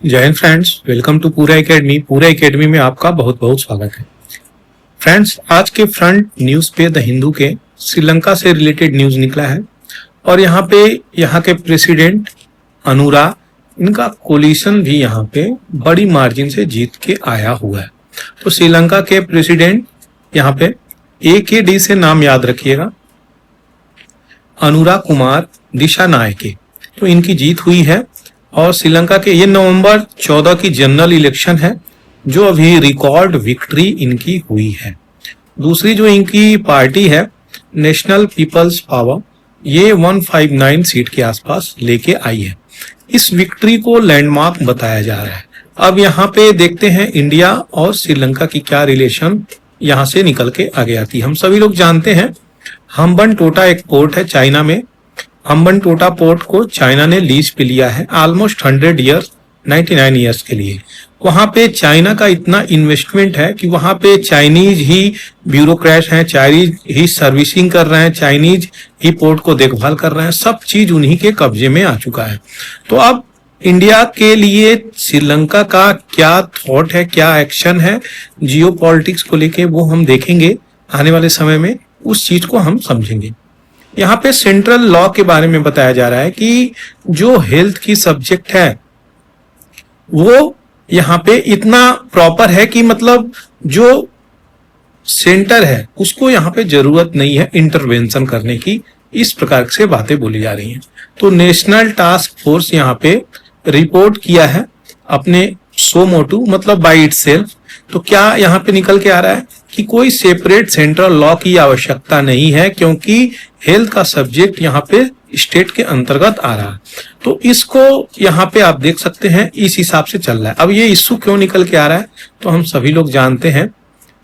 जय Hind friends, welcome to पूरा academy. पूरा एकेडमी में आपका बहुत बहुत स्वागत है। फ्रेंड्स, आज के फ्रंट न्यूज पे द हिंदू के श्रीलंका से रिलेटेड न्यूज निकला है और यहाँ पे यहाँ के प्रेसिडेंट अनुरा, इनका कोलिशन भी यहाँ पे बड़ी मार्जिन से जीत के आया हुआ है। तो श्रीलंका के प्रेसिडेंट यहाँ पे AKD से नाम याद रखिएगा, अनुरा कुमार दिशानायके, तो इनकी जीत हुई है। और श्रीलंका के ये नवंबर 14 की जनरल इलेक्शन है जो अभी रिकॉर्ड विक्ट्री इनकी हुई है। दूसरी जो इनकी पार्टी है नेशनल पीपल्स पावर, ये 159 सीट के आसपास लेके आई है। इस विक्ट्री को लैंडमार्क बताया जा रहा है। अब यहाँ पे देखते हैं इंडिया और श्रीलंका की क्या रिलेशन यहाँ से निकल के आगे आती है। हम सभी लोग जानते हैं हम्बनटोटा एक पोर्ट है चाइना में। हम्बनटोटा पोर्ट को चाइना ने लीज पे लिया है ऑलमोस्ट 100 ईयर्स 99 ईयर्स के लिए। वहां पे चाइना का इतना इन्वेस्टमेंट है कि वहां पे चाइनीज ही ब्यूरोक्रेट हैं, चाइनीज ही सर्विसिंग कर रहे हैं, चाइनीज ही पोर्ट को देखभाल कर रहे हैं। सब चीज उन्हीं के कब्जे में आ चुका है। तो अब इंडिया के लिए श्रीलंका का क्या थॉट है, क्या एक्शन है जियो पॉलिटिक्स को लेके, वो हम देखेंगे आने वाले समय में, उस चीज को हम समझेंगे। यहाँ पे सेंट्रल लॉ के बारे में बताया जा रहा है कि जो हेल्थ की सब्जेक्ट है वो यहाँ पे इतना प्रॉपर है कि मतलब जो सेंटर है उसको यहाँ पे जरूरत नहीं है इंटरवेंशन करने की। इस प्रकार से बातें बोली जा रही हैं। तो नेशनल टास्क फोर्स यहाँ पे रिपोर्ट किया है अपने सो मोटू, मतलब बाई इटसेल्फ। तो क्या यहाँ पे निकल के आ रहा है कि कोई सेपरेट सेंट्रल लॉ की आवश्यकता नहीं है क्योंकि हेल्थ का सब्जेक्ट यहाँ पे स्टेट के अंतर्गत आ रहा है। तो इसको यहाँ पे आप देख सकते हैं इस हिसाब से चल रहा है। अब ये इश्यू क्यों निकल के आ रहा है तो हम सभी लोग जानते हैं।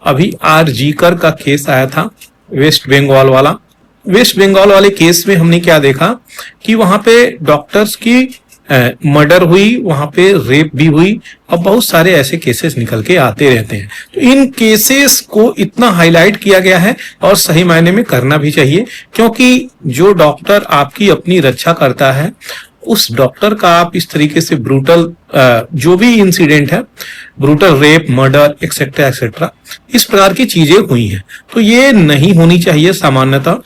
अभी RG कर का केस आया था वेस्ट बंगाल वाला। वेस्ट बंगाल वाले केस में हमने क्या देखा कि वहां पे डॉक्टर्स की मर्डर हुई, वहां पे रेप भी हुई और बहुत सारे ऐसे केसेस निकल के आते रहते हैं। तो इन केसेस को इतना हाईलाइट किया गया है और सही मायने में करना भी चाहिए, क्योंकि जो डॉक्टर आपकी अपनी रक्षा करता है उस डॉक्टर का आप इस तरीके से ब्रूटल जो भी इंसिडेंट है, brutal rape, murder etcetera etcetera, इस प्रकार की चीजें हुई हैं। तो ये नहीं होनी चाहिए सामान्यतः,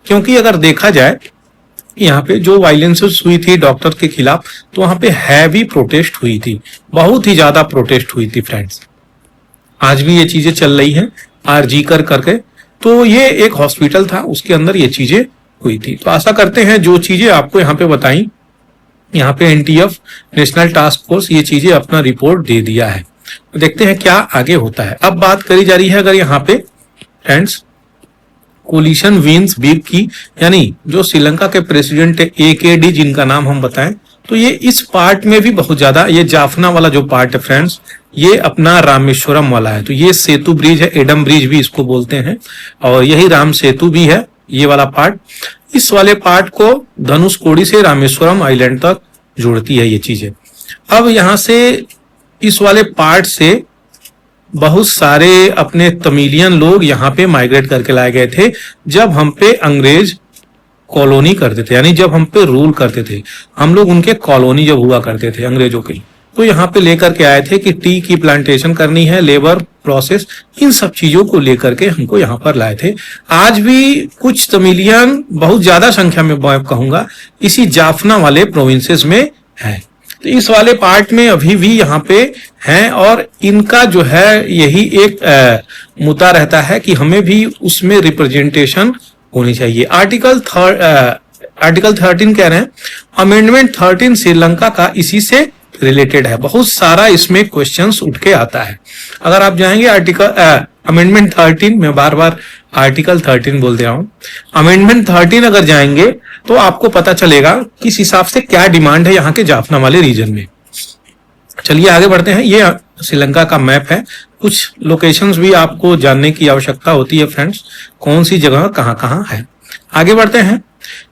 क्योंकि अगर देखा जाए यहाँ पे जो वायलेंसेस हुई थी डॉक्टर के खिलाफ, तो वहां पे हैवी प्रोटेस्ट हुई थी, बहुत ही ज्यादा प्रोटेस्ट हुई थी फ्रेंड्स। आज भी ये चीजें चल रही हैं RG कर करके। तो ये एक हॉस्पिटल था, उसके अंदर ये चीजें हुई थी। तो आशा करते हैं जो चीजें आपको यहाँ पे बताई, यहाँ पे NTF नेशनल टास्क फोर्स ये चीजें अपना रिपोर्ट दे दिया है। तो देखते हैं क्या आगे होता है। अब बात करी जा रही है अगर यहाँ पे फ्रेंड्स कोलिशन विंस बिग की, यानी जो श्रीलंका के प्रेसिडेंट AKD जिनका नाम हम बताएं, तो ये इस पार्ट में भी बहुत ज्यादा, ये जाफना वाला जो पार्ट है फ्रेंड्स, ये अपना रामेश्वरम वाला है। तो ये सेतु ब्रिज है, एडम ब्रिज भी इसको बोलते हैं, और यही राम सेतु भी है ये वाला पार्ट। इस वाले पार्ट को धनुषकोडी से रामेश्वरम आइलैंड तक जोड़ती है ये चीजें। अब यहाँ से इस वाले पार्ट से बहुत सारे अपने तमिलियन लोग यहाँ पे माइग्रेट करके लाए गए थे जब हम पे अंग्रेज कॉलोनी करते थे, यानी जब हम पे रूल करते थे, हम लोग उनके कॉलोनी जब हुआ करते थे अंग्रेजों की, तो यहाँ पे लेकर के आए थे कि टी की प्लांटेशन करनी है, लेबर प्रोसेस, इन सब चीजों को लेकर के हमको यहाँ पर लाए थे। आज भी कुछ तमिलियन, बहुत ज्यादा संख्या में कहूंगा, इसी जाफना वाले प्रोविंसेस में है। तो इस वाले पार्ट में अभी भी यहाँ पे हैं और इनका जो है यही एक मुद्दा रहता है कि हमें भी उसमें रिप्रेजेंटेशन होनी चाहिए। आर्टिकल 13 कह रहे हैं, अमेंडमेंट 13 श्रीलंका का इसी से रिलेटेड है। बहुत सारा इसमें क्वेश्चंस उठ के आता है। अगर आप जाएंगे अमेंडमेंट 13, मैं बार बार आर्टिकल 13 बोल दे रहा हूं, अमेंडमेंट 13 अगर जाएंगे तो आपको पता चलेगा किस हिसाब से क्या डिमांड है यहाँ के जाफना वाले रीजन में। चलिए आगे बढ़ते हैं। ये श्रीलंका का मैप है। कुछ लोकेशंस भी आपको जानने की आवश्यकता होती है फ्रेंड्स, कौन सी जगह कहाँ कहाँ है। आगे बढ़ते हैं।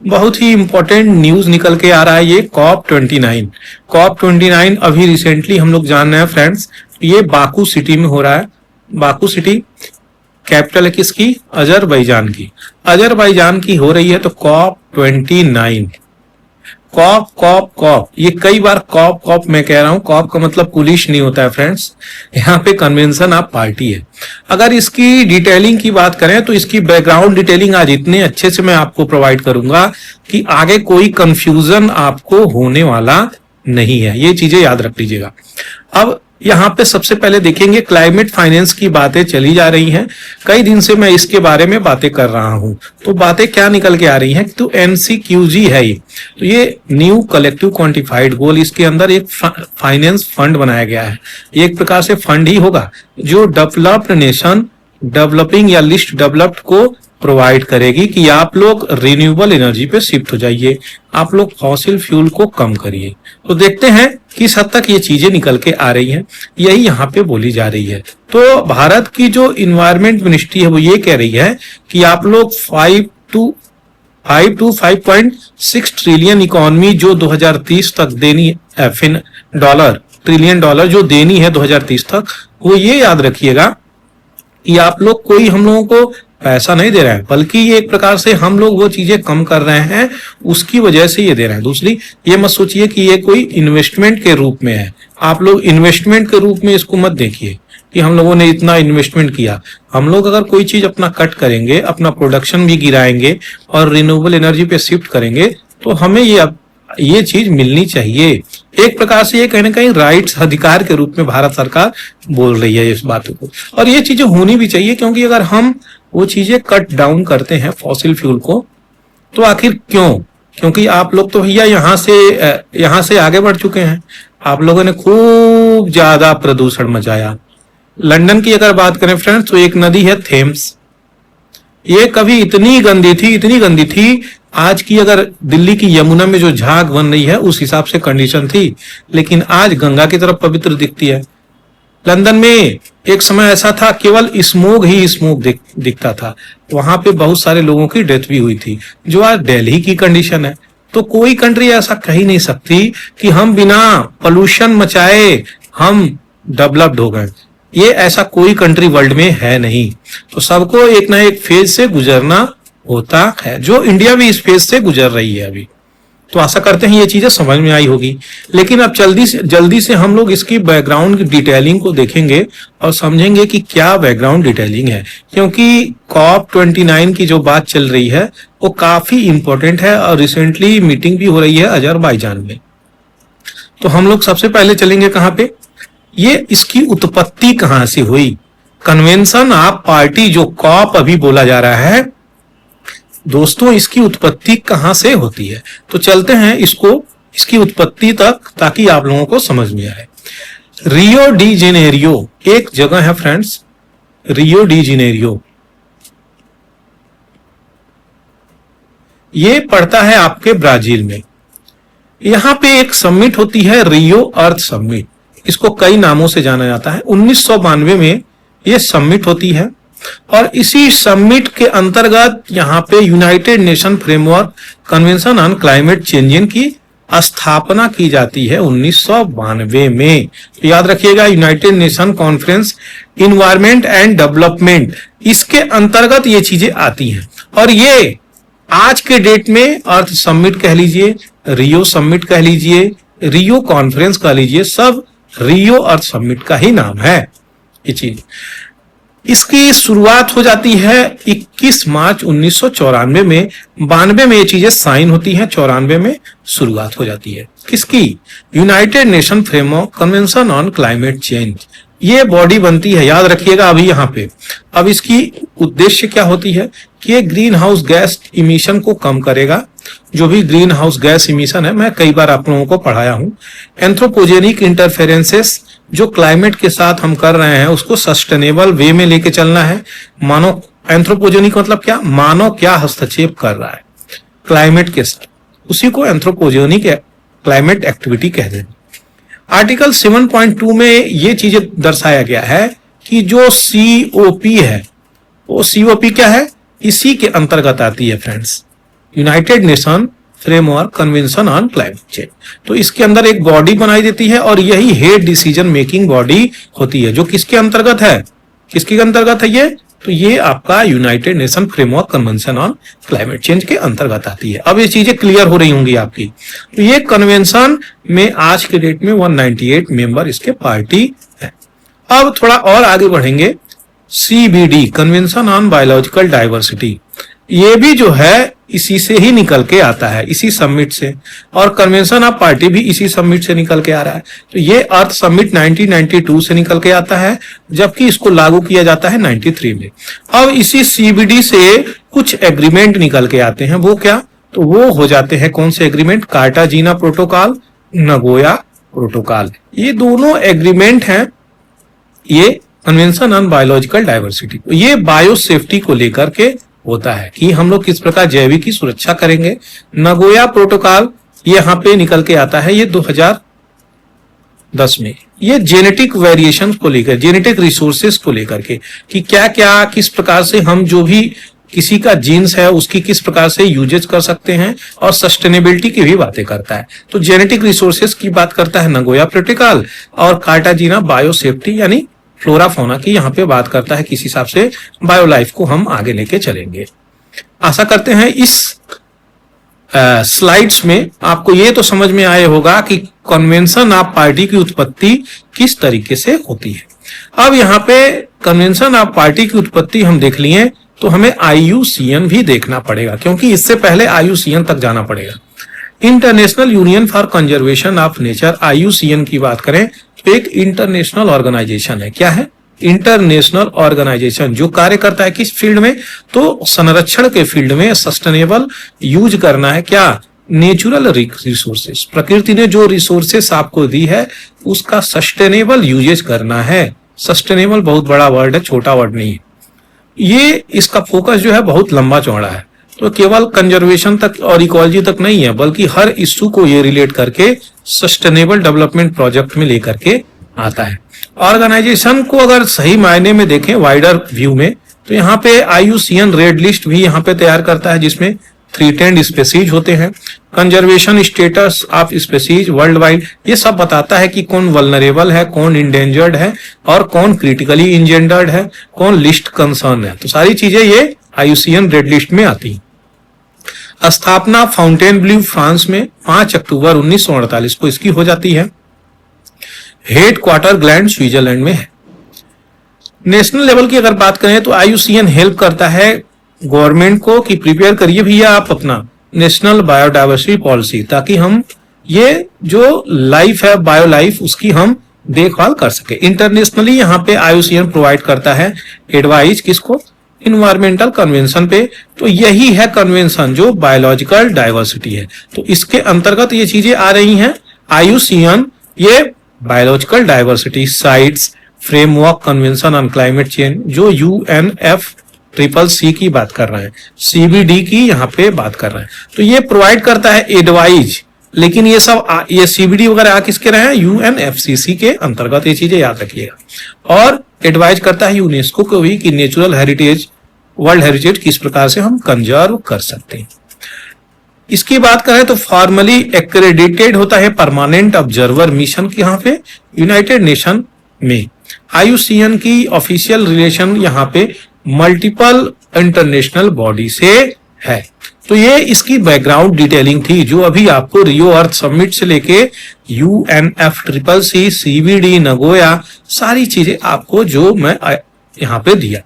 बहुत ही इंपॉर्टेंट न्यूज निकल के आ रहा है, ये COP29 अभी रिसेंटली हम लोग जान रहे हैं फ्रेंड्स, ये बाकू सिटी में हो रहा है। बाकू सिटी कैपिटल है किसकी? अजरबैजान की। अजरबैजान की हो रही है। तो COP29 कॉप कॉप कॉप, ये कई बार कॉप कॉप मैं कह रहा हूं, कॉप का मतलब पुलिस नहीं होता है फ्रेंड्स, यहाँ पे कन्वेंशन ऑफ पार्टी है। अगर इसकी डिटेलिंग की बात करें तो इसकी बैकग्राउंड डिटेलिंग आज इतने अच्छे से मैं आपको प्रोवाइड करूंगा कि आगे कोई कंफ्यूजन आपको होने वाला नहीं है, ये चीजें याद रख लीजिएगा। अब यहाँ पे सबसे पहले देखेंगे क्लाइमेट फाइनेंस की बातें चली जा रही हैं, कई दिन से मैं इसके बारे में बातें कर रहा हूं, तो बातें क्या निकल के आ रही हैं, तो एनसीक्यूजी है ये, तो ये न्यू कलेक्टिव क्वांटिफाइड गोल, इसके अंदर एक फाइनेंस फंड बनाया गया है, एक प्रकार से फंड ही होगा जो डेवलप्ड नेशन, डेवलपिंग या लिस्ट डेवलप्ड को प्रोवाइड करेगी कि आप लोग रिन्यूएबल एनर्जी पे शिफ्ट हो जाइए, आप लोग फॉसिल फ्यूल को कम करिए। तो देखते हैं किस हद तक ये चीजें निकल के आ रही हैं, यही यहाँ पे बोली जा रही है। तो भारत की जो इन्वायरमेंट मिनिस्ट्री है वो ये कह रही है कि आप लोग 5 to 5.6 ट्रिलियन इकोनॉमी जो 2030 तक देनी है, ट्रिलियन डॉलर जो देनी है 2030 तक, वो ये याद रखिएगा कि आप लोग कोई हम लोगों को पैसा नहीं दे रहा है, बल्कि ये एक प्रकार से हम लोग वो चीजें कम कर रहे हैं, उसकी वजह से ये दे रहे हैं। दूसरी, ये मत सोचिए कि ये कोई इन्वेस्टमेंट के रूप में है, आप लोग इन्वेस्टमेंट के रूप में इसको मत देखिए कि हम लोगों ने इतना इन्वेस्टमेंट किया। हम लोग अगर कोई चीज अपना कट करेंगे, अपना प्रोडक्शन भी गिराएंगे और रिन्यूएबल एनर्जी पे शिफ्ट करेंगे, तो हमें ये चीज मिलनी चाहिए। एक प्रकार से ये कहीं ना कहीं राइट्स, अधिकार के रूप में भारत सरकार बोल रही है इस बात को, और ये चीजें होनी भी चाहिए, क्योंकि अगर हम वो चीजें कट डाउन करते हैं फॉसिल फ्यूल को, तो आखिर क्यों? क्योंकि आप लोग तो भैया यहाँ से आगे बढ़ चुके हैं, आप लोगों ने खूब ज्यादा प्रदूषण मचाया। लंदन की अगर बात करें फ्रेंड्स, तो एक नदी है थेम्स, ये कभी इतनी गंदी थी, आज की अगर दिल्ली की यमुना में जो झाग बन रही है उस हिसाब से कंडीशन थी, लेकिन आज गंगा की तरफ पवित्र दिखती है। लंदन में एक समय ऐसा था केवल स्मोग ही स्मोग दिखता था, वहां पे बहुत सारे लोगों की डेथ भी हुई थी, जो आज दिल्ली की कंडीशन है। तो कोई कंट्री ऐसा कह ही नहीं सकती कि हम बिना पोल्यूशन मचाए हम डेवलप्ड हो गए, ये ऐसा कोई कंट्री वर्ल्ड में है नहीं। तो सबको एक ना एक फेज से गुजरना होता है, जो इंडिया भी इस फेज से गुजर रही है अभी। तो आशा करते हैं ये चीजें समझ में आई होगी, लेकिन अब जल्दी से हम लोग इसकी बैकग्राउंड डिटेलिंग को देखेंगे और समझेंगे कि क्या बैकग्राउंड डिटेलिंग है, क्योंकि COP29 की जो बात चल रही है वो काफी इंपॉर्टेंट है और रिसेंटली मीटिंग भी हो रही है अजरबैजान में। तो हम लोग सबसे पहले चलेंगे कहाँ पे, ये इसकी उत्पत्ति कहाँ से हुई। कन्वेंशन ऑफ पार्टी जो कॉप अभी बोला जा रहा है दोस्तों, इसकी उत्पत्ति कहां से होती है, तो चलते हैं इसकी उत्पत्ति तक, ताकि आप लोगों को समझ में आए। रियो डी जेनेरियो एक जगह है फ्रेंड्स, रियो डी जेनेरियो, ये पड़ता है आपके ब्राजील में। यहां पे एक समिट होती है, रियो अर्थ समिट, इसको कई नामों से जाना जाता है। 1992 में ये समिट होती है, और इसी समिट के अंतर्गत यहाँ पे United nation framework convention on climate changing की स्थापना की जाती है 1992 में। तो याद रखिएगा, United nation conference environment and development, इसके अंतर्गत ये चीजें आती हैं। और ये आज के डेट में अर्थ समिट कह लीजिए, रियो समिट कह लीजिए, रियो कॉन्फ्रेंस कह लीजिए, सब रियो अर्थ समिट का ही नाम है ये चीज। इसकी शुरुआत हो जाती है 21 मार्च 1994 में, 92 में ये चीजें साइन होती हैं, 94 में शुरुआत हो जाती है किसकी, United nation framework convention on climate change. ये बॉडी बनती है, याद रखिएगा अभी यहाँ पे। अब इसकी उद्देश्य क्या होती है कि ये ग्रीन हाउस गैस इमिशन को कम करेगा। जो भी ग्रीन हाउस गैस इमिशन है, मैं कई बार आप लोगों को पढ़ाया हूं। एंथ्रोपोजेनिक इंटरफेरेंसेस जो क्लाइमेट के साथ हम कर रहे हैं उसको सस्टेनेबल वे में लेके चलना है। मानव, एंथ्रोपोजेनिक मतलब क्या, मानव क्या हस्तक्षेप कर रहा है क्लाइमेट के साथ, उसी को एंथ्रोपोजेनिक क्लाइमेट एक्टिविटी कहते हैं। आर्टिकल 7.2 में ये चीजें दर्शाया गया है कि जो COP है, वो COP क्या है, इसी के अंतर्गत आती है friends, United nation framework convention on climate change. तो इसके अंदर एक बॉडी बनाई देती है, और यही हेड डिसीजन मेकिंग बॉडी होती है, जो किसके अंतर्गत है, किसके अंतर्गत है, ये तो ये आपका United nation framework convention on climate change के अंतर्गत आती है। अब ये चीजें क्लियर हो रही होंगी आपकी। तो ये कन्वेंशन में आज के डेट में 198 मेंबर इसके पार्टी है। अब थोड़ा और आगे बढ़ेंगे, CBD convention on biological diversity, ये भी जो है इसी से ही निकल के आता है, इसी समिट से, और कन्वेंशन ऑफ पार्टी भी इसी समिट से निकल के आ रहा है। तो ये अर्थ समिट 1992 से निकल के आता है, जबकि इसको लागू किया जाता है 93 में। अब इसी CBD से कुछ एग्रीमेंट निकल के आते हैं, वो क्या? तो वो हो जाते हैं कौन से agreement? Cartagena protocol, Nagoya protocol. ये दोनों एग्रीमेंट हैं ये कन्वेंशन ऑन बायोलॉजिकल डाइवर्सिटी। तो ये बायो सेफ्टी को लेकर के होता है कि हम लोग किस प्रकार जैविक की सुरक्षा करेंगे। नगोया प्रोटोकॉल यहाँ पे निकल के आता है ये 2010 में। ये जेनेटिक वेरिएशन को लेकर, जेनेटिक रिसोर्सेस को लेकर के कि क्या क्या किस प्रकार से हम जो भी किसी का जीन्स है उसकी किस प्रकार से यूजेज कर सकते हैं, और सस्टेनेबिलिटी की भी बातें करता है। तो जेनेटिक रिसोर्सेस की बात करता है नगोया प्रोटोकॉल, और कार्टाजीना बायो सेफ्टी यानी फ्लोरा फौना की यहाँ पे बात करता है, किस हिसाब से बायो लाइफ को हम आगे लेके चलेंगे। आशा करते हैं इस स्लाइड्स में आपको ये तो समझ में आया होगा कि कन्वेंशन ऑफ पार्टी की उत्पत्ति किस तरीके से होती है। अब यहाँ पे कन्वेंशन ऑफ पार्टी की उत्पत्ति हम देख लिए, तो हमें IUCN भी देखना पड़ेगा, क्योंकि इससे पहले IUCN तक जाना पड़ेगा। International union for conservation of nature, IUCN की बात करें तो एक इंटरनेशनल ऑर्गेनाइजेशन है। क्या है? इंटरनेशनल ऑर्गेनाइजेशन, जो कार्य करता है किस फील्ड में? तो संरक्षण के फील्ड में, सस्टेनेबल यूज करना है। क्या? नेचुरल रिसोर्सेस, प्रकृति ने जो रिसोर्सेस आपको दी है उसका सस्टेनेबल यूजेज करना है। सस्टेनेबल बहुत बड़ा वर्ड है, छोटा वर्ड नहीं है। ये इसका फोकस जो है बहुत लंबा चौड़ा है, तो केवल कंजर्वेशन तक और इकोलॉजी तक नहीं है, बल्कि हर इश्यू को ये रिलेट करके सस्टेनेबल डेवलपमेंट प्रोजेक्ट में लेकर के आता है। ऑर्गेनाइजेशन को अगर सही मायने में देखें वाइडर व्यू में, तो यहाँ पे IUCN रेड लिस्ट भी यहाँ पे तैयार करता है, जिसमें थ्रेटेंड स्पेसीज होते हैं, conservation status of species world wide, ये सब बताता है कि कौन वल्नरेबल है, कौन इंडेंजर्ड है, और कौन क्रिटिकली इंजेंडर्ड है, कौन लिस्ट कंसर्न है। तो सारी चीजें ये IUCN रेड लिस्ट में आती है। स्थापना फाउंटेनब्लेउ फ्रांस में 5 अक्टूबर 1948 को इसकी हो जाती है। हेड क्वार्टर ग्लैंड स्विट्जरलैंड में है। नेशनल लेवल की अगर बात करें तो IUCN हेल्प करता है गवर्नमेंट को कि प्रिपेयर करिए भैया आप अपना नेशनल बायोडाइवर्सिटी पॉलिसी, ताकि हम ये जो लाइफ है बायो लाइफ उसकी हम देखभाल कर सके। इंटरनेशनली यहाँ पे IUCN प्रोवाइड करता है एडवाइस किसको? इन्वायरमेंटल कन्वेंशन पे। तो यही है कन्वेंशन जो बायोलॉजिकल डाइवर्सिटी है। तो इसके अंतर्गत ये चीजें आ रही हैं। IUCN ये biological diversity sites framework convention on climate change जो UNFCCC की बात कर रहे हैं, CBD की यहाँ पे बात कर रहे हैं, तो ये प्रोवाइड करता है एडवाइज। लेकिन ये सब ये CBD वगैरह आ किसके रहे हैं? UNFCCC के अंतर्गत, ये चीजें याद रखिएगा। और एडवाइज करता है यूनेस्को को भी कि नेचुरल हेरिटेज, वर्ल्ड हेरिटेज किस प्रकार से हम कंजर्व कर सकते हैं। इसकी बात करें तो फॉर्मली एक्रेडिटेड होता है परमानेंट ऑब्जर्वर मिशन की यहाँ पे यूनाइटेड नेशन में। IUCN की ऑफिशियल रिलेशन यहाँ पे मल्टीपल इंटरनेशनल बॉडी से है। तो ये इसकी बैकग्राउंड डिटेलिंग थी जो अभी आपको रियो अर्थ समिट से लेके UNFCCC, CBD, नगोया, सारी चीजें आपको जो मैं यहाँ पे दिया।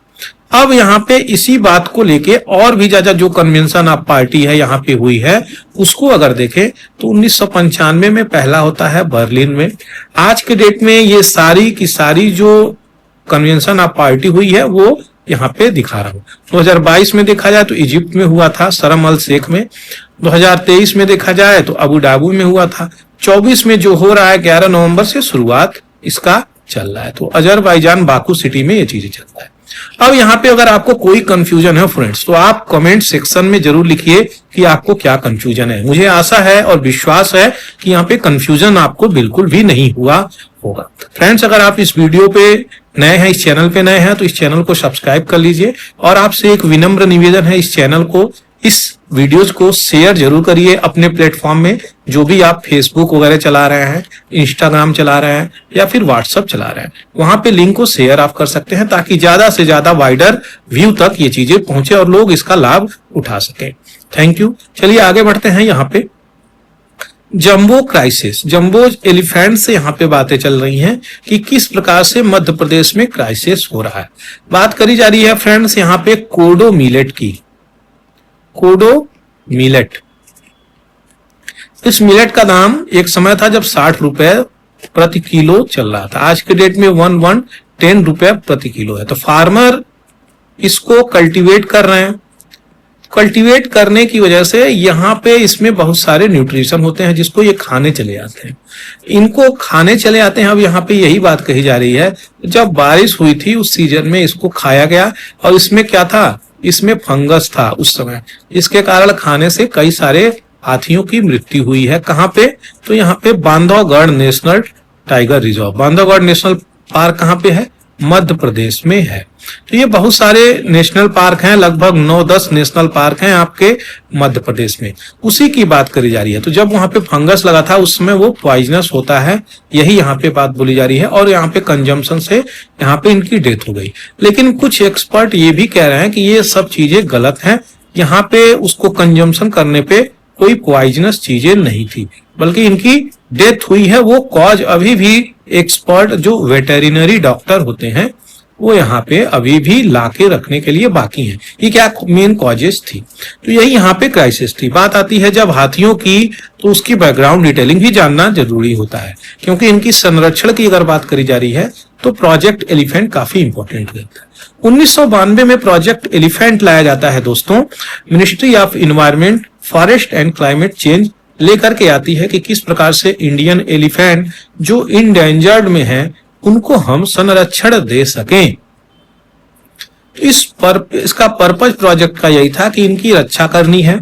अब यहाँ पे इसी बात को लेके और भी ज्यादा जो कन्वेंशन ऑफ पार्टी है यहाँ पे हुई है, उसको अगर देखें तो 1995 में पहला होता है बर्लिन में। आज के डेट में ये सारी की सारी जो कन्वेंशन ऑफ पार्टी हुई है वो यहाँ पे दिखा रहा हूं। 2022 में देखा जाए तो इजिप्ट में हुआ था शर्म अल शेख में। 2023 में देखा जाए तो अबू धाबी में हुआ था। 24 में जो हो रहा है 11 नवंबर से शुरुआत इसका चल रहा है, तो अजरबैजान बाकू सिटी में ये चीजें चल रहा है। अब यहाँ पे अगर आपको कोई कंफ्यूजन है फ्रेंड्स, तो आप कमेंट सेक्शन में जरूर लिखिए कि आपको क्या कंफ्यूजन है। मुझे आशा है और विश्वास है कि यहाँ पे कंफ्यूजन आपको बिल्कुल भी नहीं हुआ होगा। फ्रेंड्स, अगर आप इस वीडियो पे नए हैं, इस चैनल पे नए हैं, तो इस चैनल को सब्सक्राइब कर लीजिए। और आपसे एक विनम्र निवेदन है, इस चैनल को, इस वीडियोज को शेयर जरूर करिए अपने प्लेटफॉर्म में, जो भी आप फेसबुक वगैरह चला रहे हैं, इंस्टाग्राम चला रहे हैं या फिर व्हाट्सएप चला रहे हैं, वहां पे लिंक को शेयर आप कर सकते हैं ताकि ज्यादा से ज्यादा वाइडर व्यू तक ये चीजें पहुंचे और लोग इसका लाभ उठा सकें। Thank you. चलिए आगे बढ़ते हैं। यहाँ पे जंबो क्राइसिस, जंबो एलिफेंट से यहाँ पे बातें चल रही हैं कि किस प्रकार से मध्य प्रदेश में क्राइसिस हो रहा है। बात करी जा रही है फ्रेंड्स यहाँ पे कोडो मिलेट की। कोडो मिलेट, इस मिलेट का दाम एक समय था जब 60 रुपए प्रति किलो चल रहा था, आज के डेट में 10 रुपए प्रति किलो है। तो फार्मर इसको कल्टीवेट कर रहे हैं। कल्टीवेट करने की वजह से यहाँ पे इसमें बहुत सारे न्यूट्रिशन होते हैं जिसको ये खाने चले जाते हैं, इनको खाने चले आते हैं। अब यहाँ पे यही बात कही जा रही है, जब बारिश हुई थी उस सीजन में इसको खाया गया और इसमें क्या था, इसमें फंगस था उस समय, इसके कारण खाने से कई सारे हाथियों की मृत्यु हुई है। कहाँ पे, तो यहाँ पे Bandhavgarh national tiger reserve, Bandhavgarh national park कहाँ पे है, मध्य प्रदेश में है। तो ये बहुत सारे नेशनल पार्क हैं, लगभग 9-10 नेशनल पार्क हैं आपके मध्य प्रदेश में, उसी की बात करी जा रही है। तो जब वहां पे फंगस लगा था उस समय वो पॉइजनस होता है, यही यहाँ पे बात बोली जा रही है और यहाँ पे कंजम्पशन से यहाँ पे इनकी डेथ हो गई। लेकिन कुछ एक्सपर्ट ये भी कह रहे हैं कि ये सब चीजें गलत हैं, यहाँ पे उसको कंजम्पशन करने पे कोई पॉइजनस चीजें नहीं थी, बल्कि इनकी डेथ हुई है। वो कॉज अभी भी एक्सपर्ट जो वेटेरिनरी डॉक्टर होते हैं वो यहाँ पे अभी भी लाके रखने के लिए बाकी हैं, ये क्या मेन कॉजेस थी। तो यही यहाँ पे क्राइसिस थी। बात आती है जब हाथियों की, तो उसकी बैकग्राउंड डिटेलिंग भी जानना जरूरी होता है, क्योंकि इनकी संरक्षण की अगर बात करी जा रही है तो प्रोजेक्ट एलिफेंट काफी इंपॉर्टेंट रहता है। 1992 में प्रोजेक्ट एलिफेंट लाया जाता है दोस्तों, ministry of environment, forest and climate change लेकर के आती है कि किस प्रकार से इंडियन एलिफेंट जो इंडेंजर्ड में हैं उनको हम संरक्षण दे सकें। इसका पर्पज प्रोजेक्ट का यही था कि इनकी रक्षा करनी है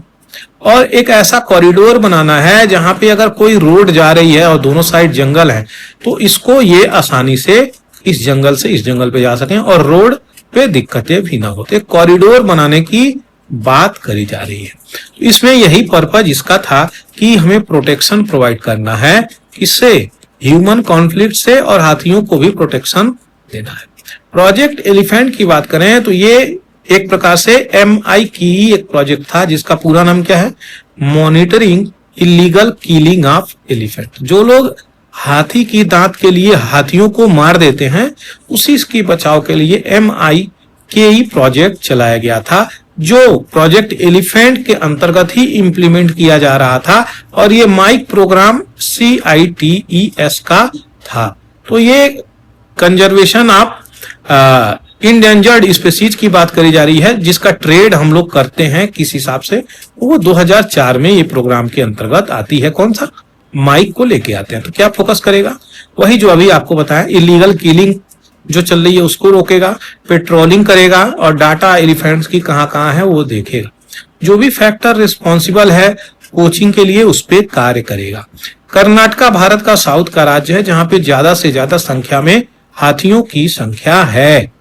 और एक ऐसा कॉरिडोर बनाना है जहां पे अगर कोई रोड जा रही है और दोनों साइड जंगल है तो इसको ये आसानी से इस जंगल से इस जंगल पे जा सकें और रोड पे दिक्कतें भी ना होते। कॉरिडोर बनाने की बात करी जा रही है। इसमें यही पर्पज इसका था कि हमें प्रोटेक्शन प्रोवाइड करना है, किससे, ह्यूमन कॉन्फ्लिक्ट से, और हाथियों को भी प्रोटेक्शन देना है। प्रोजेक्ट एलिफेंट की बात करें तो ये एक प्रकार से MI की एक प्रोजेक्ट था जिसका पूरा नाम क्या है, monitoring illegal killing of elephant. जो लोग हाथी की दांत के लिए हाथियों को मार देते हैं, उसी की बचाव के लिए MI के प्रोजेक्ट चलाया गया था, जो प्रोजेक्ट एलिफेंट के अंतर्गत ही इंप्लीमेंट किया जा रहा था और ये माइक प्रोग्राम CITES का था। तो ये कंजर्वेशन ऑफ इंडेंजर्ड स्पीसीज की बात करी जा रही है, जिसका ट्रेड हम लोग करते हैं किस हिसाब से, वो 2004 में ये प्रोग्राम के अंतर्गत आती है। कौन सा, माइक को लेके आते हैं। तो क्या फोकस करेगा, वही जो अभी आपको बताया, इलीगल किलिंग जो चल रही है उसको रोकेगा, पेट्रोलिंग करेगा और डाटा एलिफेंट्स की कहां है वो देखेगा। जो भी फैक्टर रिस्पॉन्सिबल है कोचिंग के लिए उस पर कार्य करेगा। कर्नाटका भारत का साउथ का राज्य है जहां पे ज्यादा से ज्यादा संख्या में हाथियों की संख्या है।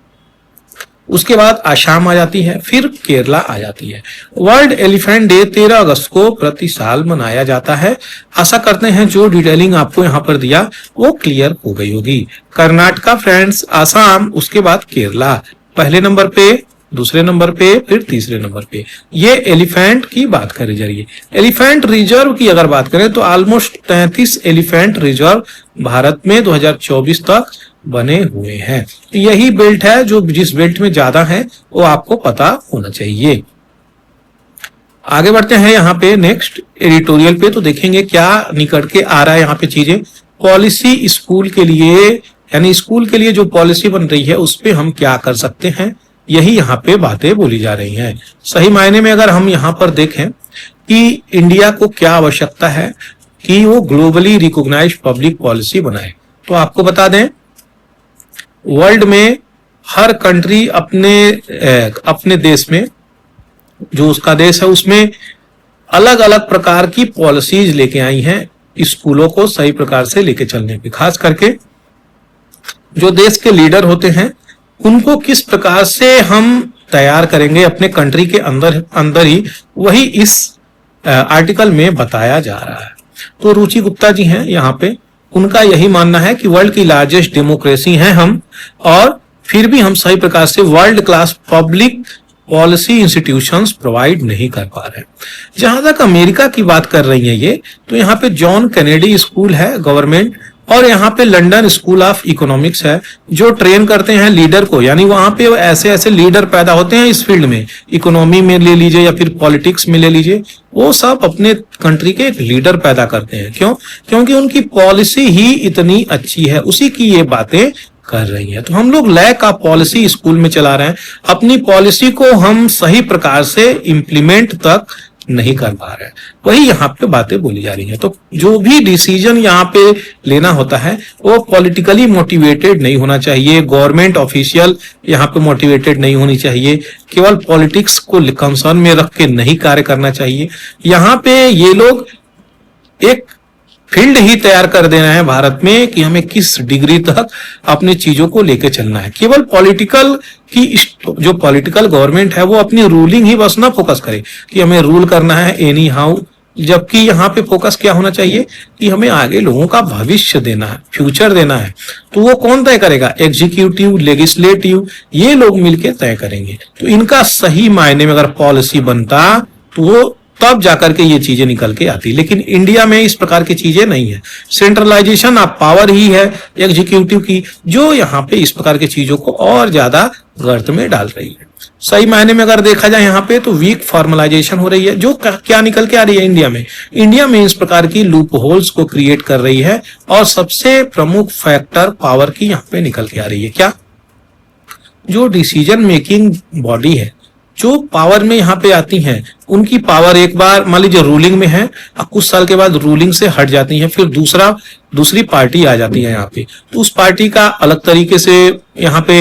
उसके बाद आसाम आ जाती है, फिर केरला आ जाती है। वर्ल्ड एलिफेंट डे 13 अगस्त को प्रति साल मनाया जाता है। आशा करते हैं जो डिटेलिंग आपको यहाँ पर दिया वो क्लियर हो गई होगी। कर्नाटका फ्रेंड्स, आसाम, उसके बाद केरला, पहले नंबर पे, दूसरे नंबर पे, फिर तीसरे नंबर पे। ये एलिफेंट की बात करी जा रही है। एलिफेंट रिजर्व की अगर बात करें तो ऑलमोस्ट 33 एलिफेंट रिजर्व भारत में 2024 तक बने हुए हैं। तो यही बेल्ट है, जो जिस बेल्ट में ज्यादा है वो आपको पता होना चाहिए। आगे बढ़ते हैं यहाँ पे नेक्स्ट एडिटोरियल पे, तो देखेंगे क्या निकट के आ रहा है यहाँ पे चीजें। पॉलिसी स्कूल के लिए, यानी स्कूल के लिए जो पॉलिसी बन रही है उस पे हम क्या कर सकते हैं, यही यहाँ पे बातें बोली जा रही हैं। सही मायने में अगर हम यहाँ पर देखें कि इंडिया को क्या आवश्यकता है कि वो ग्लोबली रिकॉग्नाइज्ड पब्लिक पॉलिसी बनाए, तो आपको बता दें वर्ल्ड में हर कंट्री अपने देश में, जो उसका देश है उसमें अलग अलग प्रकार की पॉलिसीज लेके आई हैं स्कूलों को सही प्रकार से लेके चलने पे। खास करके जो देश के लीडर होते हैं उनको किस प्रकार से हम तैयार करेंगे अपने कंट्री के अंदर अंदर ही, वही इस आर्टिकल में बताया जा रहा है। तो रुचि गुप्ता जी हैं यहाँ पे, उनका यही मानना है कि वर्ल्ड की लार्जेस्ट डेमोक्रेसी हैं हम, और फिर भी हम सही प्रकार से world class public policy institutions provide नहीं कर पा रहे। जहां तक अमेरिका की बात कर रही है ये, तो यहाँ पे जॉन कैनेडी स्कूल है गवर्नमेंट, और यहाँ पे लंदन स्कूल ऑफ इकोनॉमिक्स है, जो ट्रेन करते हैं लीडर को, यानी वहां पे ऐसे ऐसे लीडर पैदा होते हैं इस फील्ड में, इकोनॉमी में ले लीजिए या फिर पॉलिटिक्स में ले लीजिए, वो सब अपने कंट्री के एक लीडर पैदा करते हैं। क्यों? क्योंकि उनकी पॉलिसी ही इतनी अच्छी है, उसी की ये बातें कर रही है। तो हम लोग लैक ऑफ पॉलिसी स्कूल में चला रहे हैं, अपनी पॉलिसी को हम सही प्रकार से इंप्लीमेंट तक नहीं कर पा रहे हैं, वही यहाँ पे बातें बोली जा रही हैं। तो जो भी डिसीजन यहाँ पे लेना होता है वो पॉलिटिकली मोटिवेटेड नहीं होना चाहिए, गवर्नमेंट ऑफिशियल यहाँ पे मोटिवेटेड नहीं होनी चाहिए, केवल पॉलिटिक्स को कंसर्न में रख के नहीं कार्य करना चाहिए। यहाँ पे ये लोग एक फील्ड ही तैयार कर देना है भारत में कि हमें किस डिग्री तक अपनी चीजों को लेके चलना है। केवल पॉलिटिकल की जो पॉलिटिकल गवर्नमेंट है वो अपनी रूलिंग ही बस ना फोकस करे कि हमें रूल करना है एनी हाउ, जबकि यहाँ पे फोकस क्या होना चाहिए कि हमें आगे लोगों का भविष्य देना है, फ्यूचर देना है। तो वो कौन तय करेगा? एग्जीक्यूटिव, लेजिस्लेटिव, ये लोग मिलकर तय करेंगे। तो इनका सही मायने में अगर पॉलिसी बनता तो वो तब जाकर के ये चीजें निकल के आती, लेकिन इंडिया में इस प्रकार की चीजें नहीं है। सेंट्रलाइजेशन ऑफ पावर ही है एग्जीक्यूटिव की, जो यहाँ पे इस प्रकार की चीजों को और ज्यादा गर्त में डाल रही है। सही मायने में अगर देखा जाए यहाँ पे तो वीक फॉर्मलाइजेशन हो रही है, जो क्या निकल के आ रही है इंडिया में इस प्रकार की लूप होल्स को क्रिएट कर रही है। और सबसे प्रमुख फैक्टर पावर की यहाँ पे निकल के आ रही है। क्या? जो डिसीजन मेकिंग बॉडी है, जो पावर में यहाँ पे आती हैं, उनकी पावर एक बार मान लीजिए रूलिंग में है, कुछ साल के बाद रूलिंग से हट जाती है, फिर दूसरी पार्टी आ जाती है यहाँ पे, तो उस पार्टी का अलग तरीके से यहाँ पे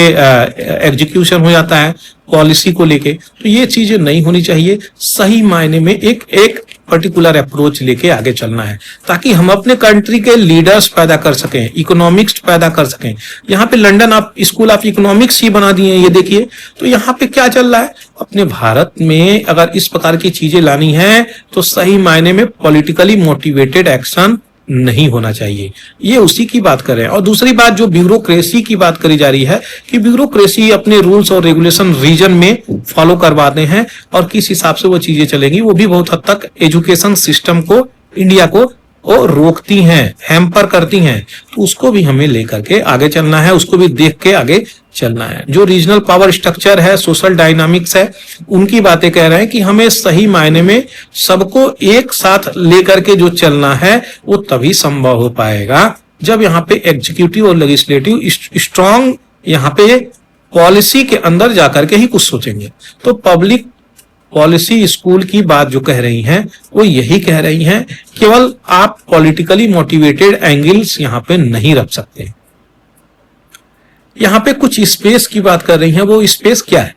एग्जीक्यूशन हो जाता है पॉलिसी को लेके। तो ये चीजें नहीं होनी चाहिए। सही मायने में एक पर्टिकुलर अप्रोच लेके आगे चलना है, ताकि हम अपने कंट्री के लीडर्स पैदा कर सकें, इकोनॉमिक्स पैदा कर सकें। यहाँ पे लंदन स्कूल ऑफ इकोनॉमिक्स ही बना दिए हैं, ये देखिए। तो यहाँ पे क्या चल रहा है? अपने भारत में अगर इस प्रकार की चीजें लानी है तो सही मायने में पॉलिटिकली मोटिवेटेड एक्शन नहीं होना चाहिए, ये उसी की बात कर रहे हैं। और दूसरी बात, जो ब्यूरोक्रेसी की बात करी जा रही है कि ब्यूरोक्रेसी अपने रूल्स और रेगुलेशन रीजन में फॉलो करवाते हैं और किस हिसाब से वो चीजें चलेंगी, वो भी बहुत हद तक एजुकेशन सिस्टम को, इंडिया को वो रोकती हैं, हैम्पर करती हैं। तो उसको भी हमें लेकर के आगे चलना है, उसको भी देख के आगे चलना है। जो रीजनल पावर स्ट्रक्चर है, सोशल डायनामिक्स है, उनकी बातें कह रहे हैं कि हमें सही मायने में सबको एक साथ लेकर के जो चलना है वो तभी संभव हो पाएगा जब यहाँ पे एग्जीक्यूटिव और लेजिस्लेटिव स्ट्रॉन्ग यहाँ पे पॉलिसी के अंदर जाकर के ही कुछ सोचेंगे। तो पब्लिक पॉलिसी स्कूल की बात जो कह रही हैं वो यही कह रही हैं, केवल आप पॉलिटिकली मोटिवेटेड एंगल्स यहाँ पे नहीं रख सकते। यहाँ पे कुछ स्पेस की बात कर रही हैं, वो स्पेस क्या है?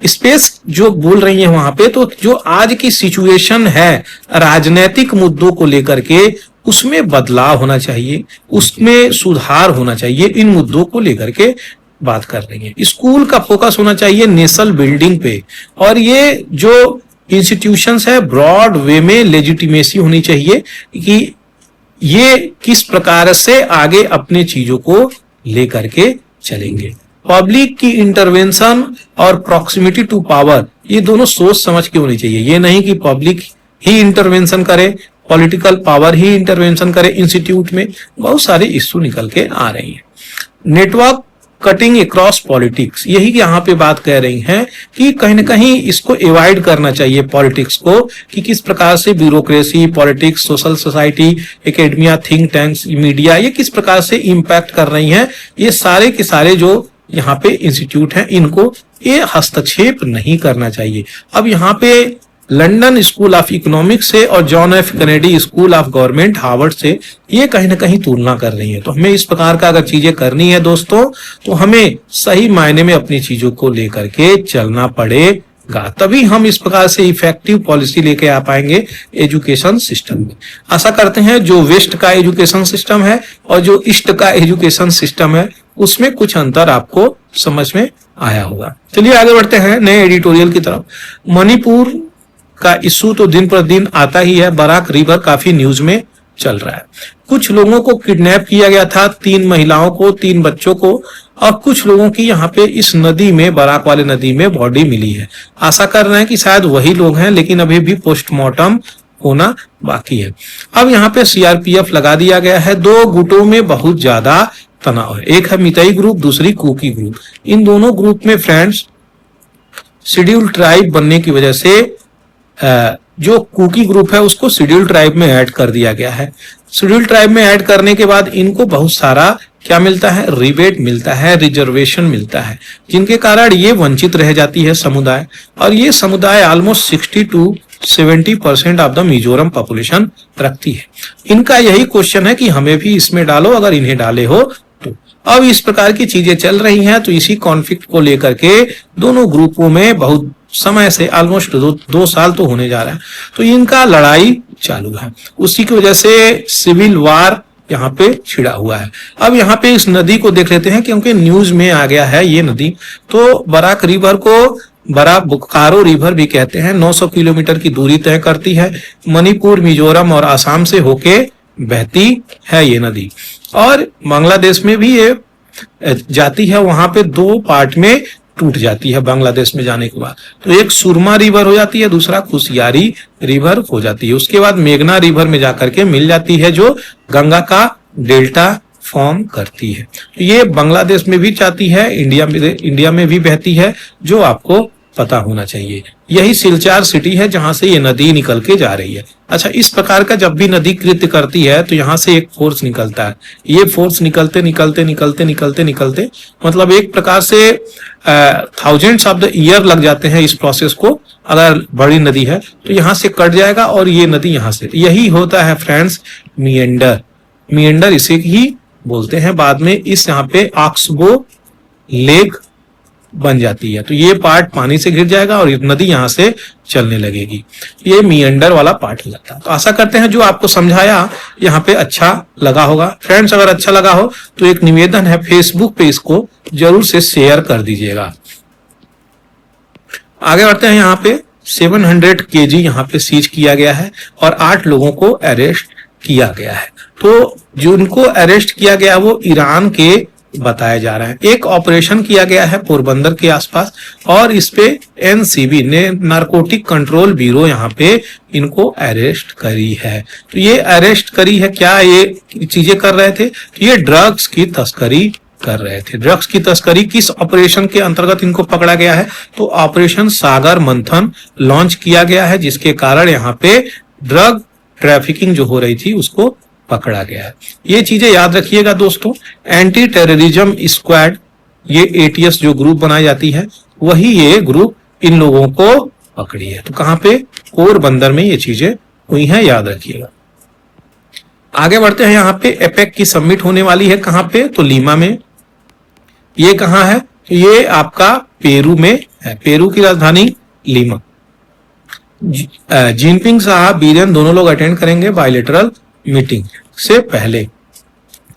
स्पेस जो बोल रही है वहां पे, तो जो आज की सिचुएशन है राजनीतिक मुद्दों को लेकर के, उसमें बदलाव होना चाहिए, उसमें सुधार होना चाहिए, इन मुद्दों को लेकर के बात कर रही है। स्कूल का फोकस होना चाहिए नेशनल बिल्डिंग पे, और ये जो इंस्टीट्यूशंस है ब्रॉड वे में लेजिटिमेसी होनी चाहिए कि ये किस प्रकार से आगे अपने चीजों को लेकर के चलेंगे। पब्लिक की इंटरवेंशन और प्रॉक्सिमिटी टू पावर, ये दोनों सोच समझ के होनी चाहिए। ये नहीं कि पब्लिक ही इंटरवेंशन करे, पॉलिटिकल पावर ही इंटरवेंशन करे। इंस्टीट्यूट में बहुत सारे इश्यू निकल के आ रही हैं। नेटवर्क कटिंग अक्रॉस पॉलिटिक्स, यही यहाँ पे बात कह रही हैं कि कहीं ना कहीं इसको अवॉइड करना चाहिए पॉलिटिक्स को, कि किस प्रकार से bureaucracy, politics, social society, academia, think tanks, media, ये किस प्रकार से इम्पैक्ट कर रही हैं। ये सारे के सारे जो यहाँ पे इंस्टीट्यूट हैं, इनको ये हस्तक्षेप नहीं करना चाहिए। अब यहाँ पे लंदन स्कूल ऑफ इकोनॉमिक्स से और John F Kennedy school of government Harvard से ये कहीं ना कहीं तुलना कर रही है। तो हमें इस प्रकार का अगर चीजें करनी है दोस्तों, तो हमें सही मायने में अपनी चीजों को लेकर के चलना पड़ेगा, तभी हम इस प्रकार से इफेक्टिव पॉलिसी लेके आ पाएंगे एजुकेशन सिस्टम में। आशा करते हैं जो वेस्ट का एजुकेशन सिस्टम है और जो ईस्ट का एजुकेशन सिस्टम है उसमें कुछ अंतर आपको समझ में आया होगा। चलिए आगे बढ़ते हैं नए एडिटोरियल की तरफ। मणिपुर का इशू तो दिन पर दिन आता ही है। बराक रिवर काफी न्यूज में चल रहा है। कुछ लोगों को किडनैप किया गया था, 3 महिलाओं को, 3 बच्चों को, और कुछ लोगों की यहाँ पे इस नदी में, बराक वाले नदी में बॉडी मिली है। आशा कर रहे हैं कि शायद वही लोग हैं, लेकिन अभी भी पोस्टमार्टम होना बाकी है। अब यहाँ पे सीआरपीएफ लगा दिया गया है। 2 गुटों में बहुत ज्यादा तनाव है। एक है मितई ग्रुप, दूसरी कुकी ग्रुप। इन दोनों ग्रुप में फ्रेंड्स शेड्यूल ट्राइब बनने की वजह से जो कुकी ग्रुप है उसको शेड्यूल ट्राइब में ऐड कर दिया गया है। शेड्यूल ट्राइब में ऐड करने के बाद इनको बहुत सारा क्या मिलता है, रिबेट मिलता है, रिजर्वेशन मिलता है, जिनके कारण ये वंचित रह जाती है समुदाय। और ये समुदाय almost 60 to 70% of the Mizoram population रखती है। इनका यही क्वेश्चन है कि हमें भी इसमें डालो, अगर इन्हें डाले हो तो। अब इस प्रकार की चीजें चल रही हैं, तो इसी कॉन्फ्लिक्ट को लेकर के दोनों ग्रुपों में बहुत समय से, ऑलमोस्ट 2 साल तो होने जा रहा है, तो इनका लड़ाई चालू है। उसी की वजह से सिविल वार यहाँ पे छिड़ा हुआ है। अब यहाँ पे इस नदी को देख लेते हैं, क्योंकि न्यूज में आ गया है ये नदी। तो बराक रिवर को बड़ा बोकारो रिवर भी कहते हैं। 900 किलोमीटर की दूरी तय करती है। मणिपुर, मिजोरम और आसाम से होके बहती है ये नदी, और बांग्लादेश में भी ये जाती है। वहां पे 2 पार्ट में टूट जाती है बांग्लादेश में जाने के बाद। तो एक सुरमा रिवर हो जाती है, दूसरा कुशियारी रिवर हो जाती है। उसके बाद मेघना रिवर में जाकर के मिल जाती है, जो गंगा का डेल्टा फॉर्म करती है। तो ये बांग्लादेश में भी जाती है, इंडिया में भी बहती है, जो आपको पता होना चाहिए। यही सिलचार सिटी है जहां से ये नदी निकल के जा रही है। अच्छा, इस प्रकार का जब भी नदी कृत्य करती है तो यहाँ से एक फोर्स निकलता है। ये फोर्स निकलते निकलते निकलते निकलते निकलते मतलब एक प्रकार से थाउजेंड्स ऑफ द ईयर लग जाते हैं इस प्रोसेस को। अगर बड़ी नदी है तो यहाँ से कट जाएगा, और ये नदी यहाँ से, यही होता है फ्रेंड्स मिएंडर। मिएंडर इसे ही बोलते हैं। बाद में इस यहाँ पे ऑक्सबो लेक बन जाती है, तो ये पार्ट पानी से घिर जाएगा और नदी यहाँ से चलने लगेगी। ये मिएंडर वाला पार्ट हो जाता है। तो आशा करते हैं जो आपको समझाया यहाँ पे अच्छा लगा होगा। फ्रेंड्स, अगर अच्छा लगा हो तो एक निवेदन है, फेसबुक पे इसको जरूर से शेयर कर दीजिएगा। आगे बढ़ते हैं। यहाँ पे 700 kg यहाँ पे सीज किया गया है और 8 लोगों को अरेस्ट किया गया है। तो जिनको अरेस्ट किया गया वो ईरान के बताया जा रहा है। एक ऑपरेशन किया गया है पोरबंदर के आसपास, और इस पे एनसीबी ने, नारकोटिक कंट्रोल ब्यूरो, यहाँ पे इनको अरेस्ट करी है। तो ये अरेस्ट करी है, क्या ये चीजें कर रहे थे? तो ये ड्रग्स की तस्करी कर रहे थे। ड्रग्स की तस्करी किस ऑपरेशन के अंतर्गत इनको पकड़ा गया है? तो ऑपरेशन सागर मंथन लॉन्च किया गया है, जिसके कारण यहाँ पे ड्रग ट्रैफिकिंग जो हो रही थी उसको पकड़ा गया है। ये चीजें याद रखिएगा दोस्तों। एंटी टेररिज्म स्क्वाड, ये एटीएस जो ग्रुप बनाई जाती है, वही ये ग्रुप इन लोगों को पकड़ी है। तो कहां पे? पोरबंदर में ये चीजें हुई हैं, याद रखिएगा। आगे बढ़ते हैं। यहाँ पे एपेक की समिट होने वाली है। कहां पे? तो लीमा में। ये कहां है? ये आपका पेरू में है। पेरू की राजधानी लीमा। जिनपिंग साहब, बिडेन दोनों लोग अटेंड करेंगे बायलेटरल मीटिंग से पहले।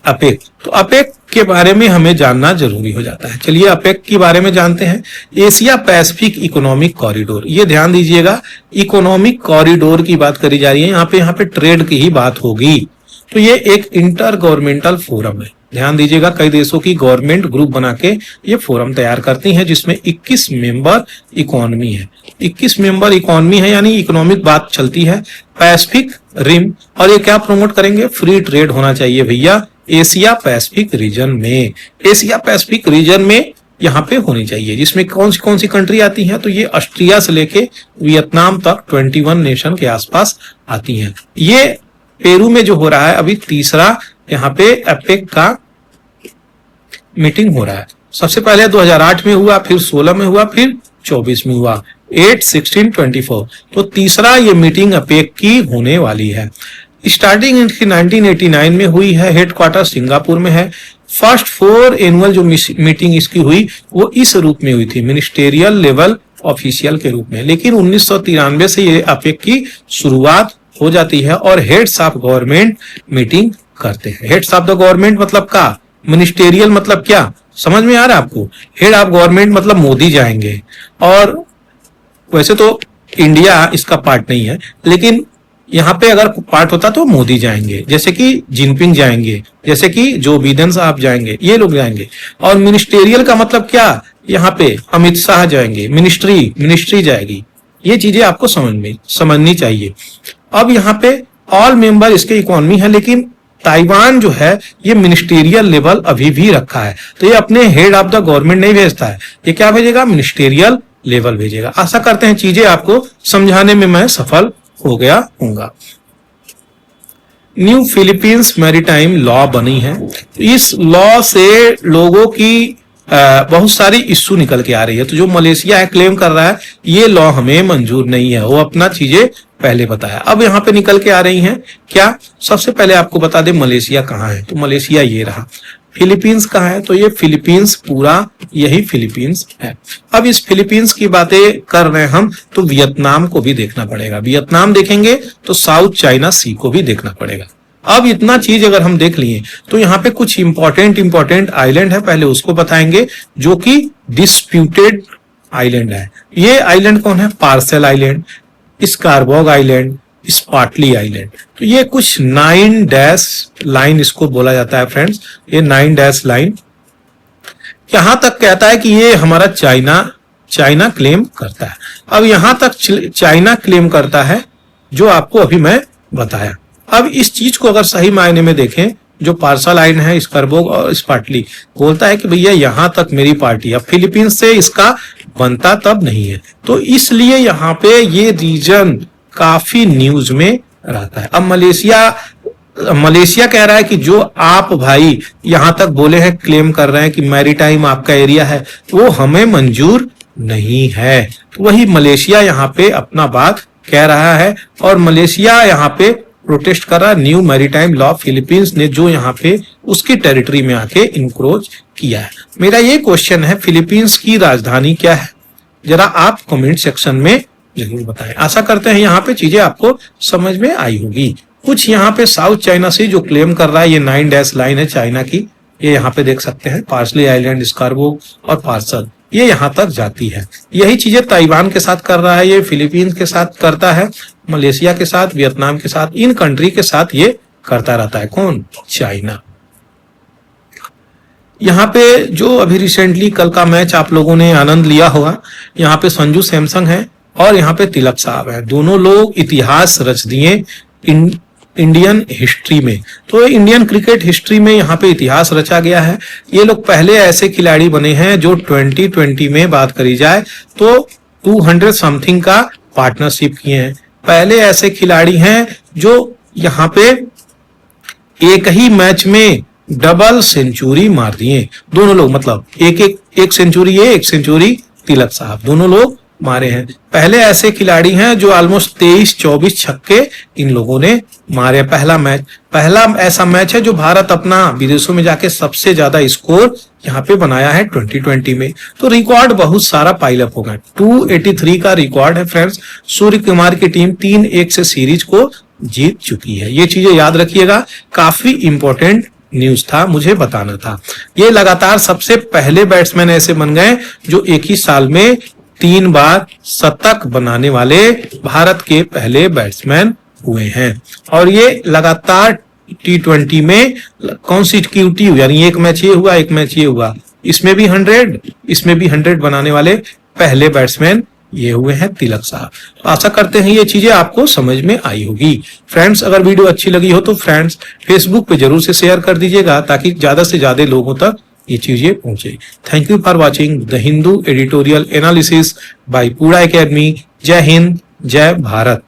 अपेक, तो अपेक के बारे में हमें जानना जरूरी हो जाता है। चलिए अपेक के बारे में जानते हैं। एशिया पैसिफिक इकोनॉमिक कॉरिडोर, ये ध्यान दीजिएगा, इकोनॉमिक कॉरिडोर की बात करी जा रही है। यहाँ पे ट्रेड की ही बात होगी। तो ये एक इंटर गवर्नमेंटल फोरम है। ध्यान दीजिएगा, कई देशों की गवर्नमेंट ग्रुप बना के ये फोरम तैयार करती हैं, जिसमें 21 मेंबर इकोनॉमी है। 21 मेंबर इकोनॉमी है, यानी इकोनॉमिक बात चलती है। पैसिफिक रिम, और ये क्या प्रमोट करेंगे? फ्री ट्रेड होना चाहिए भैया एशिया पैसिफिक रीजन में। एशिया पैसिफिक रीजन में यहाँ पे होनी चाहिए, जिसमें कौन सी कंट्री आती है? तो ये ऑस्ट्रिया से लेके वियतनाम तक 21 नेशन के आसपास आती हैं। ये पेरू में जो हो रहा है अभी, तीसरा यहाँ पे एपेक का मीटिंग हो रहा है। सबसे पहले 2008 में हुआ, फिर 16 में हुआ, फिर 24 में हुआ। 8, 16, 24, तो तीसरा ये मीटिंग अपेक की होने वाली है। स्टार्टिंग 1989 में हुई है, हेडक्वार्टर सिंगापुर में है। फर्स्ट 4 एनुअल जो मीटिंग इसकी हुई वो इस रूप में हुई थी, मिनिस्टेरियल लेवल ऑफिशियल के रूप में। लेकिन 1993 से ये अपेक की शुरुआत हो जाती है और हेड्स ऑफ गवर्नमेंट मीटिंग करते हैं। हेड्स ऑफ द गवर्नमेंट मतलब का, मिनिस्टेरियल मतलब क्या? समझ में आ रहा है आपको? हेड ऑफ गवर्नमेंट मतलब मोदी जाएंगे, और वैसे तो इंडिया इसका पार्ट नहीं है, लेकिन यहाँ पे अगर पार्ट होता तो मोदी जाएंगे, जैसे कि जिनपिंग जाएंगे, जैसे कि जो बिडेन साहब जाएंगे, ये लोग जाएंगे। और मिनिस्टेरियल का मतलब क्या, यहाँ पे अमित शाह जाएंगे, मिनिस्ट्री जाएगी। ये चीजें आपको समझनी चाहिए। अब यहाँ पे ऑल मेंबर इसके इकोनॉमी है, लेकिन ताइवान जो है ये मिनिस्टेरियल लेवल अभी भी रखा है, तो ये अपने हेड ऑफ द गवर्नमेंट नहीं भेजता है, ये क्या भेजेगा, मिनिस्टेरियल लेवल भेजेगा। आशा करते हैं चीजें आपको समझाने में मैं सफल हो गया हूंगा। न्यू फिलीपींस मैरीटाइम लॉ बनी है। इस लॉ से लोगों की बहुत सारी इश्यू निकल के आ रही है। तो जो मलेशिया है क्लेम कर रहा है ये लॉ हमें मंजूर नहीं है, वो अपना चीजें पहले बताया। अब यहाँ पे निकल के आ रही हैं क्या, सबसे पहले आपको बता दें मलेशिया कहाँ है। तो मलेशिया ये रहा। फिलीपींस कहाँ है, तो ये फिलीपींस पूरा यही फिलीपींस है। अब इस फिलीपींस की बातें कर रहे हैं हम, तो वियतनाम को भी देखना पड़ेगा। वियतनाम देखेंगे तो साउथ चाइना सी को भी देखना पड़ेगा। अब इतना चीज अगर हम देख लिए तो यहाँ पे कुछ इंपॉर्टेंट आइलैंड है, पहले उसको बताएंगे, जो कि डिस्प्यूटेड आइलैंड है। ये आइलैंड कौन है, Paracel island, Scarborough island, Spratly island. तो ये कुछ 9 डैश लाइन इसको बोला जाता है फ्रेंड्स। ये 9 डैश लाइन यहां तक कहता है कि ये हमारा चाइना क्लेम करता है। अब यहां तक चाइना क्लेम करता है जो आपको अभी मैं बताया। अब इस चीज को अगर सही मायने में देखें, जो पार्सल आइलैंड है, स्कारबोग और स्पार्टली, बोलता है कि भैया यहां तक मेरी पार्टी। अब फिलीपींस से इसका बनता तब नहीं है, तो इसलिए यहाँ पे ये रीजन काफी न्यूज में रहता है। अब मलेशिया कह रहा है कि जो आप भाई यहां तक बोले हैं, क्लेम कर रहे हैं कि मैरीटाइम आपका एरिया है, वो हमें मंजूर नहीं है। तो वही मलेशिया यहाँ पे अपना बात कह रहा है, और मलेशिया यहाँ पे प्रोटेस्ट कर रहा है न्यू मैरीटाइम लॉ फिलीपींस ने, जो यहाँ पे उसकी टेरिटरी में आके इंक्रोच किया है। मेरा ये क्वेश्चन है, फिलीपींस की राजधानी क्या है, जरा आप कमेंट सेक्शन में जरूर बताएं। आशा करते हैं यहाँ पे चीजें आपको समझ में आई होगी। कुछ यहाँ पे साउथ चाइना से जो क्लेम कर रहा है, ये 9 डैश लाइन है चाइना की, ये यहाँ पे देख सकते हैं, पार्सली आइलैंड, स्कारबोग और पार्सल, ये यहाँ तक जाती है। यही चीजें ताइवान के साथ कर रहा है, ये फिलीपींस के साथ करता है, मलेशिया के साथ, वियतनाम के साथ, इन कंट्री के साथ ये करता रहता है। कौन, चाइना। यहाँ पे जो अभी रिसेंटली कल का मैच आप लोगों ने आनंद लिया होगा, यहाँ पे संजू सैमसंग है और यहाँ पे तिलक साहब है। दोनों लोग इतिहास रच दिए इंडियन हिस्ट्री में। तो इंडियन क्रिकेट हिस्ट्री में यहाँ पे इतिहास रचा गया है। ये लोग पहले ऐसे खिलाड़ी बने हैं जो 2020 में बात करी जाए तो 200 समथिंग का पार्टनरशिप किए हैं। पहले ऐसे खिलाड़ी हैं जो यहाँ पे एक ही मैच में डबल सेंचुरी मार दिए दोनों लोग, मतलब एक सेंचुरी ये, एक सेंचुरी तिलक साहब, दोनों लोग मारे हैं। पहले ऐसे खिलाड़ी हैं जो ऑलमोस्ट 23-24 छक्के इन लोगों ने मारे। पहला ऐसा मैच है जो भारत अपना विदेशों में जाके सबसे ज्यादा स्कोर यहाँ पे बनाया है 2020 में। तो रिकॉर्ड बहुत सारा पाइलअप हो गया, 283 का रिकॉर्ड है फ्रेंड्स। सूर्य कुमार की टीम 3-1 से सीरीज को जीत चुकी है। ये चीजें याद रखिएगा, काफी इंपॉर्टेंट न्यूज था, मुझे बताना था। ये लगातार सबसे पहले बैट्समैन ऐसे बन गए जो एक ही साल में 3 बार शतक बनाने वाले भारत के पहले बैट्समैन हुए हैं। और ये लगातार T20 में कॉन्सिक्यूटिव, यानी एक मैच ये हुआ, एक मैच ये हुआ, इसमें भी 100, इसमें भी 100 बनाने वाले पहले बैट्समैन ये हुए हैं तिलक साहब। आशा करते हैं ये चीजें आपको समझ में आई होगी। फ्रेंड्स, अगर वीडियो अच्छी लगी हो तो फ्रेंड्स फेसबुक पे जरूर से शेयर कर दीजिएगा ताकि ज्यादा से ज्यादा लोगों तक ये चीजें पहुंचे। Thank you for watching the Hindu editorial analysis bye पूरा एकेडमी। जय हिंद, जय भारत।